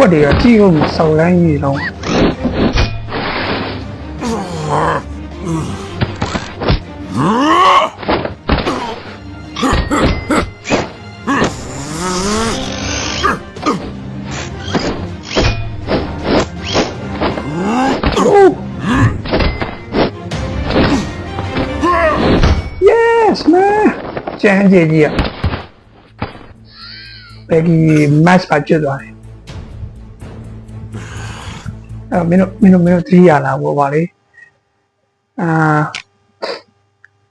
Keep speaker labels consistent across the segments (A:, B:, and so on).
A: ကွက်တွေကကြည့်လို့ဆောက်လိုင်းကြီးတော့ကျန်းကြီးကြီးอ่ะဘယ်ကြီး match ပါကျွတ်သွားတယ်အဲ့မင်းတို့3ရလာဘောပါလေ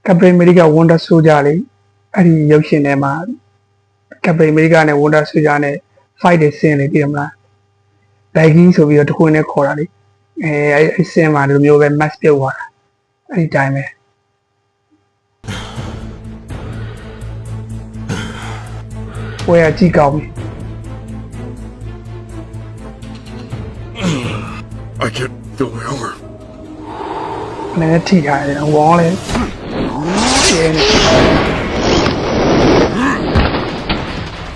A: Captain America Wonder Soldier လေအဲ့ဒီရုပ်ရှင်ထဲမှာ Captain America နဲ့ Wonder Soldier နဲ့ fight တဲ့ scene လေးသိရမလားဘယ်ကြီးဆိုပြီးတော့တခွင်းနဲ့ခေါ်တာလေအဲ့ scene မှာဒီလိုမျိုးပဲ match ပြုတ်သွားတာအဲ့ဒီတိုင်းပဲဝယ်ကြည့်ကောင်းပြီ
B: I can't feel my arm.
A: နည်းထိထားတယ်ဝေါင်းလဲကျင်းနေ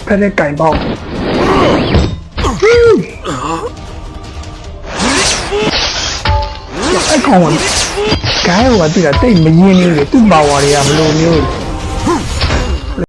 A: ဖက်နဲ့ကင်ပေါက်အဲ့ကောင်ကဂိုင်းကတိတ်မရင်းနေတယ်သူ့ပါဝါတွေကဘယ်လိုမျိုး